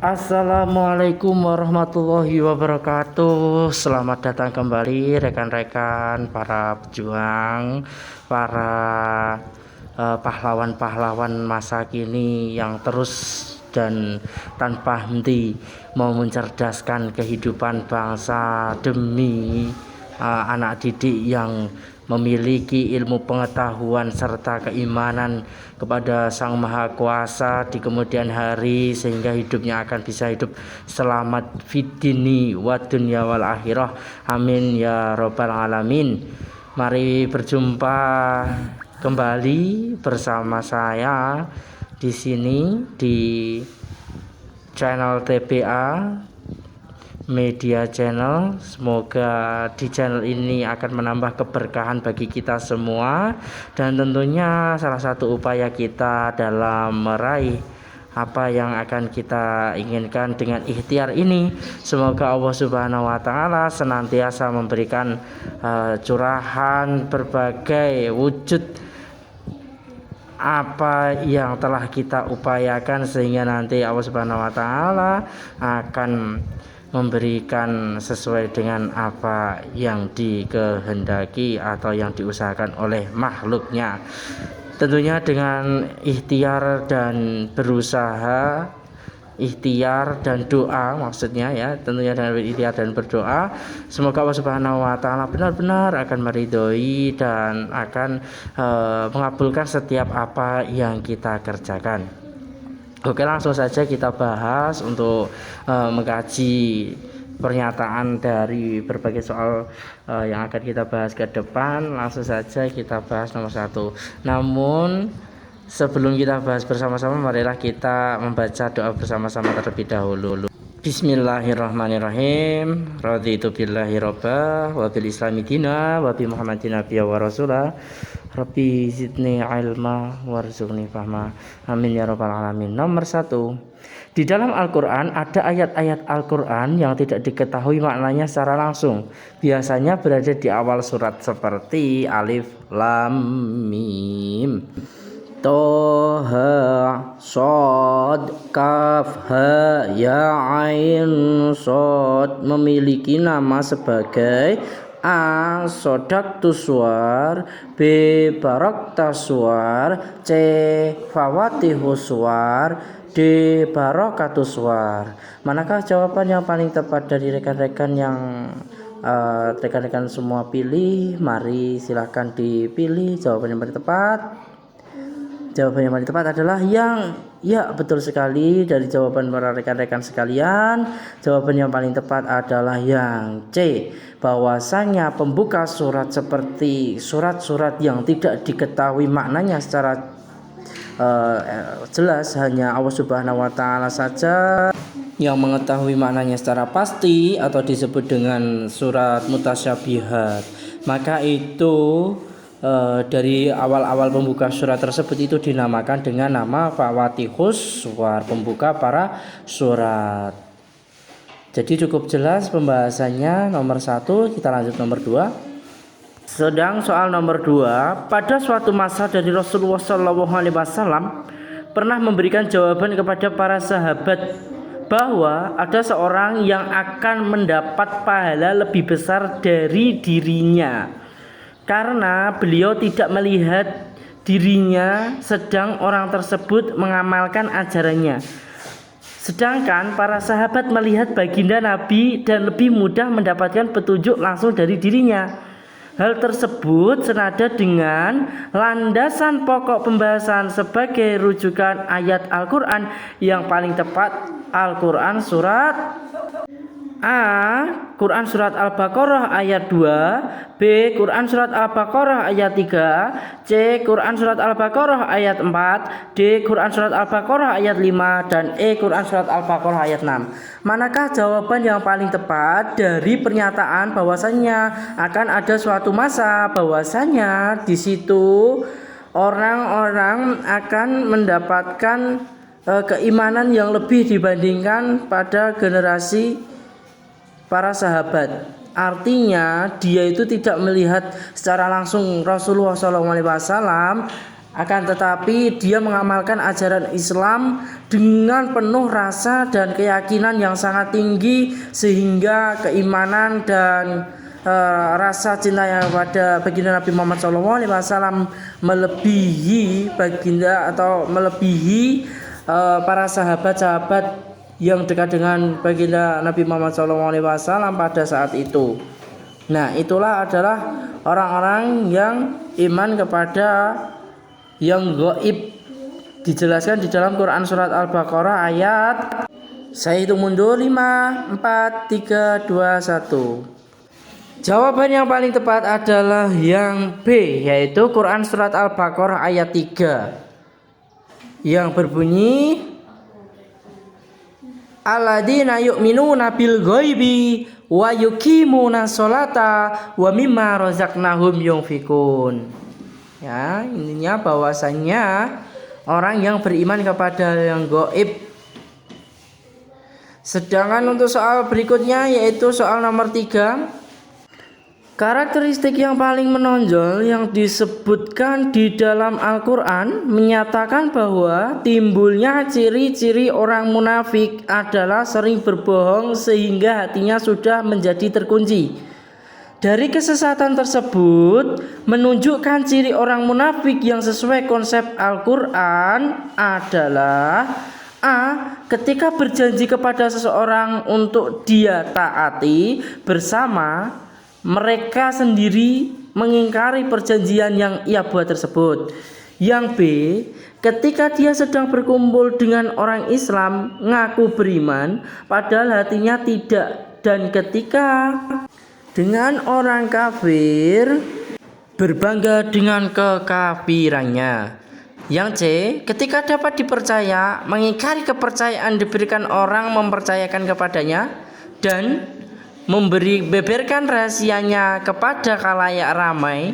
Assalamualaikum warahmatullahi wabarakatuh. Selamat datang kembali rekan-rekan para pejuang, para pahlawan-pahlawan masa kini yang terus dan tanpa henti mau mencerdaskan kehidupan bangsa demi anak didik yang memiliki ilmu pengetahuan serta keimanan kepada Sang Maha Kuasa di kemudian hari, sehingga hidupnya akan bisa hidup selamat fidini wa dunya wal akhirah. Amin ya robbal alamin. Mari berjumpa kembali bersama saya di sini di channel TPA Media Channel. Semoga di channel ini akan menambah keberkahan bagi kita semua, dan tentunya salah satu upaya kita dalam meraih apa yang akan kita inginkan dengan ikhtiar ini, semoga Allah Subhanahu wa Ta'ala senantiasa memberikan curahan berbagai wujud apa yang telah kita upayakan, sehingga nanti Allah Subhanahu wa Ta'ala akan memberikan sesuai dengan apa yang dikehendaki atau yang diusahakan oleh makhluknya. Tentunya dengan ikhtiar dan berusaha, ikhtiar dan doa maksudnya ya, tentunya dengan ikhtiar dan berdoa, semoga Allah Subhanahu wa Ta'ala benar-benar akan meridhoi dan akan mengabulkan setiap apa yang kita kerjakan. Oke, langsung saja kita bahas untuk mengkaji pernyataan dari berbagai soal yang akan kita bahas ke depan. Langsung saja kita bahas nomor 1. Namun sebelum kita bahas bersama-sama, marilah kita membaca doa bersama-sama terlebih dahulu. Bismillahirrahmanirrahim. Raditu billahi robba wa bil islami dina wa bi muhammadin nabiyya wa rasulah. Rabbi zidni ilma warzuqni fahma. Amin ya rabbal alamin. Nomor 1. Di dalam Al-Quran ada ayat-ayat Al-Quran yang tidak diketahui maknanya secara langsung. Biasanya berada di awal surat seperti Alif Lam Mim, Toha, Sod, Kaf, Ha, Ya, Ain, Sod, memiliki nama sebagai A. Sodaktus suar, B. Baroktas suar, C. Fawatihus suar, D. Barokatus suar. Manakah jawaban yang paling tepat dari rekan-rekan yang rekan-rekan semua pilih? Mari silahkan dipilih jawaban yang paling tepat. Jawaban yang paling tepat adalah yang betul sekali dari jawaban para rekan-rekan sekalian. Jawaban yang paling tepat adalah yang C, bahwasanya pembuka surat seperti surat-surat yang tidak diketahui maknanya secara jelas, hanya Allah Subhanahu wa Ta'ala saja yang mengetahui maknanya secara pasti, atau disebut dengan surat mutasyabihat. Maka itu dari awal-awal pembuka surat tersebut itu dinamakan dengan nama Fawatihus suar, pembuka para surat. Jadi cukup jelas pembahasannya nomor 1. Kita lanjut nomor 2. Sedang soal nomor 2, pada suatu masa dari Rasulullah SAW pernah memberikan jawaban kepada para sahabat bahwa ada seorang yang akan mendapat pahala lebih besar dari dirinya, karena beliau tidak melihat dirinya sedang orang tersebut mengamalkan ajarannya. Sedangkan para sahabat melihat baginda Nabi dan lebih mudah mendapatkan petunjuk langsung dari dirinya. Hal tersebut senada dengan landasan pokok pembahasan sebagai rujukan ayat Al-Quran yang paling tepat, Al-Quran surat A. Quran surat Al-Baqarah ayat 2, B. Quran surat Al-Baqarah ayat 3, C. Quran surat Al-Baqarah ayat 4, D. Quran surat Al-Baqarah ayat 5, dan E. Quran surat Al-Baqarah ayat 6. Manakah jawaban yang paling tepat dari pernyataan bahwasanya akan ada suatu masa bahwasanya di situ orang-orang akan mendapatkan keimanan yang lebih dibandingkan pada generasi para sahabat? Artinya dia itu tidak melihat secara langsung Rasulullah SAW, akan tetapi dia mengamalkan ajaran Islam dengan penuh rasa dan keyakinan yang sangat tinggi, sehingga keimanan dan rasa cinta yang pada baginda Nabi Muhammad SAW melebihi baginda atau melebihi para sahabat-sahabat yang dekat dengan baginda Nabi Muhammad SAW pada saat itu. Nah, itulah adalah orang-orang yang iman kepada yang gaib, dijelaskan di dalam Quran surat Al-Baqarah ayat, saya hitung mundur, 5, 4, 3, 2, 1. Jawaban yang paling tepat adalah yang B, yaitu Quran surat Al-Baqarah ayat 3 yang berbunyi, alladzina yu'minuna bil ghaibi wa yuqimuna sholata wa mimma razaqnahum yunfikun. Ya, intinya bahwasannya orang yang beriman kepada yang gaib. Sedangkan untuk soal berikutnya, yaitu soal nomor 3, karakteristik yang paling menonjol yang disebutkan di dalam Al-Quran menyatakan bahwa timbulnya ciri-ciri orang munafik adalah sering berbohong sehingga hatinya sudah menjadi terkunci. Dari kesesatan tersebut menunjukkan ciri orang munafik yang sesuai konsep Al-Quran adalah A. Ketika berjanji kepada seseorang untuk dia taati bersama, mereka sendiri mengingkari perjanjian yang ia buat tersebut. Yang B. Ketika dia sedang berkumpul dengan orang Islam ngaku beriman padahal hatinya tidak, dan ketika dengan orang kafir berbangga dengan kekafirannya. Yang C. Ketika dapat dipercaya mengingkari kepercayaan diberikan orang mempercayakan kepadanya dan beberkan rahasianya kepada khalayak ramai.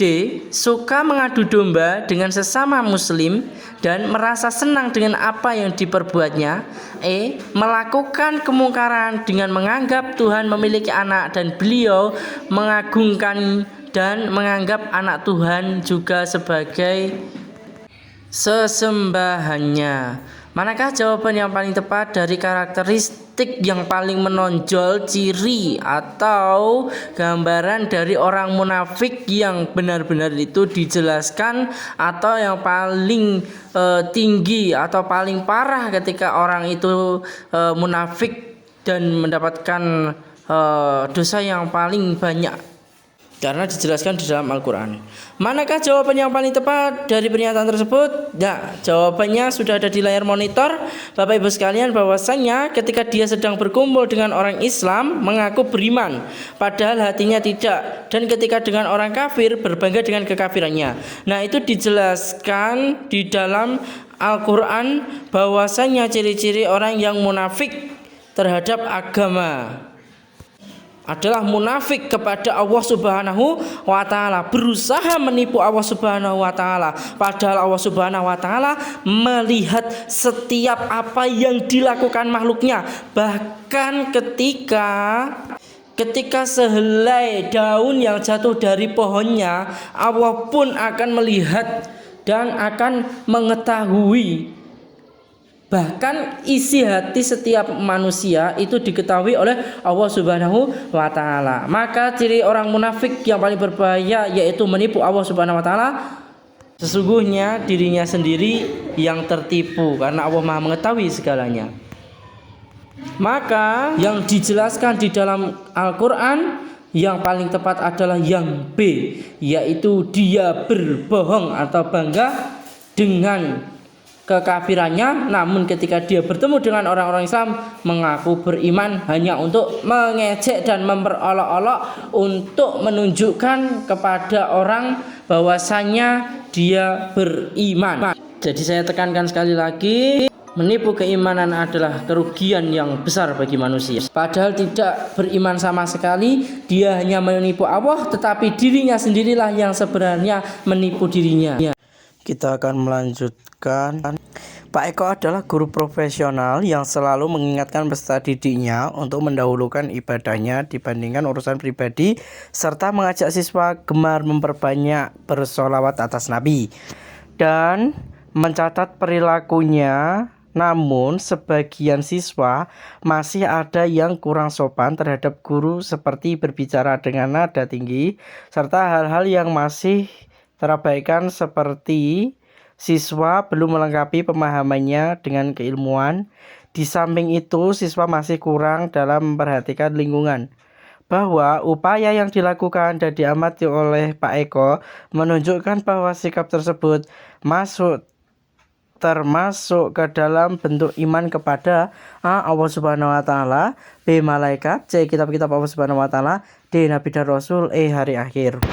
D. Suka mengadu domba dengan sesama muslim dan merasa senang dengan apa yang diperbuatnya. E. Melakukan kemungkaran dengan menganggap Tuhan memiliki anak dan beliau mengagungkan dan menganggap anak Tuhan juga sebagai sesembahannya. Manakah jawaban yang paling tepat dari karakteristik yang paling menonjol, ciri atau gambaran dari orang munafik yang benar-benar itu dijelaskan, atau yang paling tinggi atau paling parah ketika orang itu munafik dan mendapatkan dosa yang paling banyak? Karena dijelaskan di dalam Al-Quran. Manakah jawaban yang paling tepat dari pernyataan tersebut? Nah, jawabannya sudah ada di layar monitor Bapak Ibu sekalian, bahwasanya ketika dia sedang berkumpul dengan orang Islam mengaku beriman padahal hatinya tidak, dan ketika dengan orang kafir berbangga dengan kekafirannya. Nah, itu dijelaskan di dalam Al-Quran bahwasanya ciri-ciri orang yang munafik terhadap agama adalah munafik kepada Allah Subhanahu wa taala, berusaha menipu Allah Subhanahu wa taala, padahal Allah Subhanahu wa taala melihat setiap apa yang dilakukan makhluknya. Bahkan ketika sehelai daun yang jatuh dari pohonnya, Allah pun akan melihat dan akan mengetahui. Bahkan isi hati setiap manusia itu diketahui oleh Allah Subhanahu wa taala. Maka ciri orang munafik yang paling berbahaya yaitu menipu Allah Subhanahu wa taala. Sesungguhnya dirinya sendiri yang tertipu karena Allah Maha mengetahui segalanya. Maka yang dijelaskan di dalam Al-Qur'an yang paling tepat adalah yang B, yaitu dia berbohong atau bangga dengan kekafirannya, namun ketika dia bertemu dengan orang-orang Islam mengaku beriman hanya untuk mengejek dan memperolok-olok untuk menunjukkan kepada orang bahwasanya dia beriman. Jadi saya tekankan sekali lagi, menipu keimanan adalah kerugian yang besar bagi manusia. Padahal tidak beriman sama sekali, dia hanya menipu Allah, tetapi dirinya sendirilah yang sebenarnya menipu dirinya. Kita akan melanjutkan. Pak Eko adalah guru profesional yang selalu mengingatkan peserta didiknya untuk mendahulukan ibadahnya dibandingkan urusan pribadi, serta mengajak siswa gemar memperbanyak bersolawat atas Nabi. Dan mencatat perilakunya, namun sebagian siswa masih ada yang kurang sopan terhadap guru seperti berbicara dengan nada tinggi, serta hal-hal yang masih terabaikan seperti siswa belum melengkapi pemahamannya dengan keilmuan. Di samping itu, siswa masih kurang dalam memperhatikan lingkungan. Bahwa upaya yang dilakukan dan diamati oleh Pak Eko menunjukkan bahwa sikap tersebut termasuk ke dalam bentuk iman kepada A. Allah Subhanahu wa Ta'ala, B. Malaikat, C. Kitab-kitab Allah Subhanahu wa Ta'ala, D. Nabi dan Rasul, E. Hari akhir.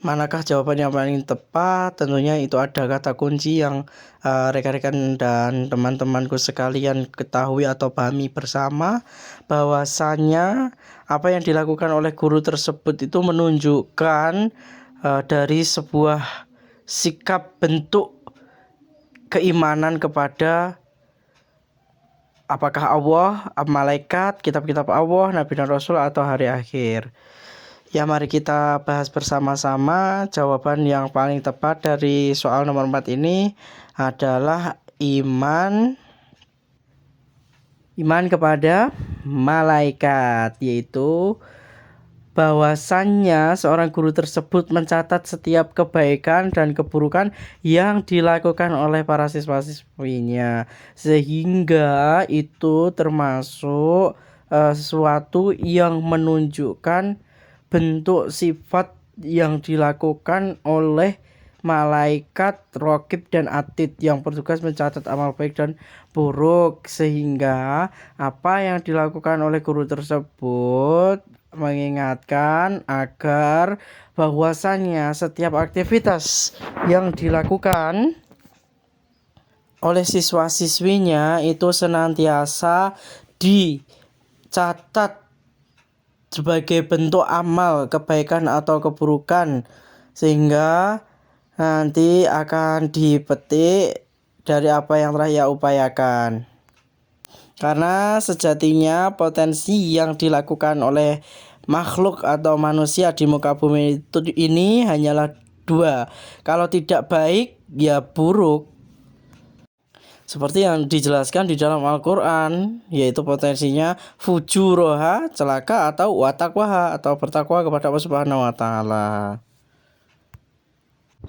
Manakah jawaban yang paling tepat? Tentunya itu ada kata kunci yang rekan-rekan dan teman-temanku sekalian ketahui atau pahami bersama, bahwasannya apa yang dilakukan oleh guru tersebut itu menunjukkan dari sebuah sikap bentuk keimanan kepada apakah Allah, malaikat, kitab-kitab Allah, Nabi dan Rasul, atau hari akhir. Ya, mari kita bahas bersama-sama. Jawaban yang paling tepat dari soal nomor 4 ini adalah iman kepada malaikat, yaitu bahwasannya seorang guru tersebut mencatat setiap kebaikan dan keburukan yang dilakukan oleh para siswa-siswinya, sehingga itu termasuk sesuatu yang menunjukkan bentuk sifat yang dilakukan oleh malaikat Raqib dan Atid yang bertugas mencatat amal baik dan buruk, sehingga apa yang dilakukan oleh guru tersebut mengingatkan agar bahwasannya setiap aktivitas yang dilakukan oleh siswa-siswinya itu senantiasa dicatat sebagai bentuk amal kebaikan atau keburukan, sehingga nanti akan dipetik dari apa yang telah ia upayakan. Karena sejatinya potensi yang dilakukan oleh makhluk atau manusia di muka bumi ini hanyalah 2. Kalau tidak baik, ya buruk. Seperti yang dijelaskan di dalam Al-Quran, yaitu potensinya fujuroha, celaka, atau watakwaha, atau bertakwa kepada Allah Subhanahu wa Ta'ala.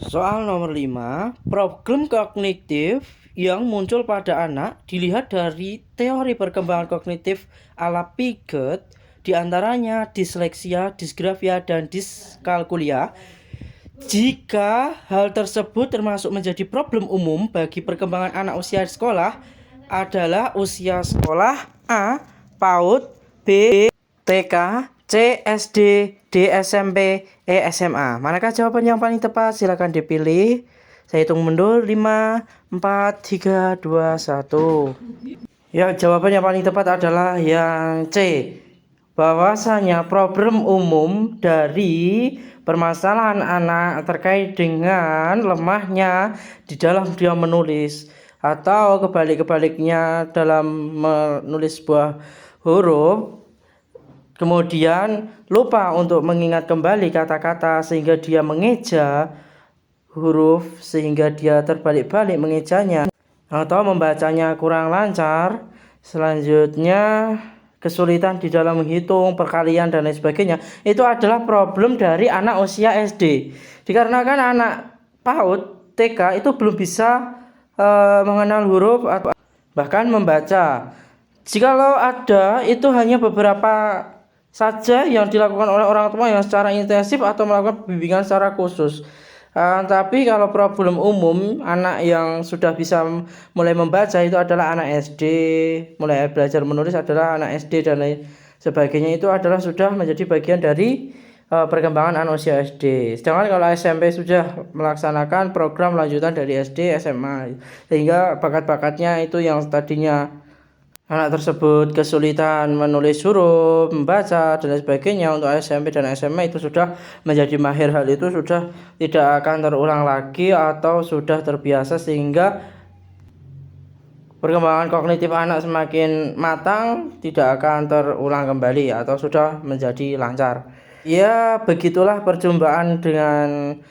Soal nomor 5, problem kognitif yang muncul pada anak dilihat dari teori perkembangan kognitif ala Piaget, diantaranya disleksia, disgrafia, dan diskalkulia. Jika hal tersebut termasuk menjadi problem umum bagi perkembangan anak usia sekolah, adalah usia sekolah A. PAUD, B. TK, C. SD, D. SMP, E. SMA. Manakah jawaban yang paling tepat? Silakan dipilih. Saya hitung mundur 5, 4, 3, 2, 1. Ya, jawaban yang paling tepat adalah yang C. Bahwasanya problem umum dari permasalahan anak terkait dengan lemahnya di dalam dia menulis, atau kebalik-kebaliknya dalam menulis sebuah huruf, kemudian lupa untuk mengingat kembali kata-kata sehingga dia mengeja huruf sehingga dia terbalik-balik mengejanya, atau membacanya kurang lancar. Selanjutnya kesulitan di dalam menghitung, perkalian, dan lain sebagainya. Itu adalah problem dari anak usia SD. Dikarenakan anak PAUD, TK itu belum bisa mengenal huruf atau bahkan membaca. Jikalau ada, itu hanya beberapa saja yang dilakukan oleh orang tua yang secara intensif atau melakukan bimbingan secara khusus. Tapi kalau problem umum, anak yang sudah bisa mulai membaca itu adalah anak SD, mulai belajar menulis adalah anak SD dan lain sebagainya, itu adalah sudah menjadi bagian dari perkembangan anak usia SD. Sedangkan kalau SMP sudah melaksanakan program lanjutan dari SD, SMA, sehingga bakat-bakatnya itu yang tadinya anak tersebut kesulitan menulis huruf, membaca, dan lain sebagainya, untuk SMP dan SMA itu sudah menjadi mahir. Hal itu sudah tidak akan terulang lagi atau sudah terbiasa, sehingga perkembangan kognitif anak semakin matang, tidak akan terulang kembali atau sudah menjadi lancar. Ya, begitulah perjumpaan dengan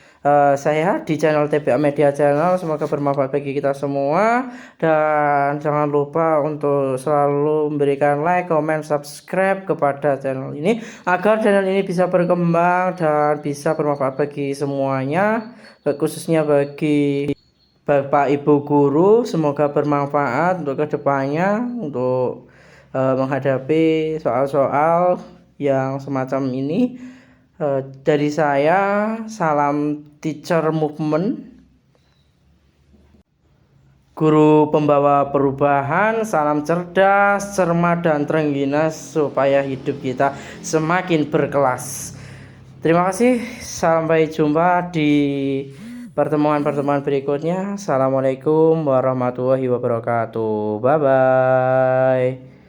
saya di channel TBA Media Channel. Semoga bermanfaat bagi kita semua. Dan jangan lupa untuk selalu memberikan like, comment, subscribe kepada channel ini agar channel ini bisa berkembang dan bisa bermanfaat bagi semuanya, khususnya bagi Bapak Ibu guru. Semoga bermanfaat untuk kedepannya untuk menghadapi soal-soal yang semacam ini. Dari saya, salam teacher movement, guru pembawa perubahan, salam cerdas, cermat, dan terengginas supaya hidup kita semakin berkelas. Terima kasih, sampai jumpa di pertemuan-pertemuan berikutnya. Assalamualaikum warahmatullahi wabarakatuh. Bye bye.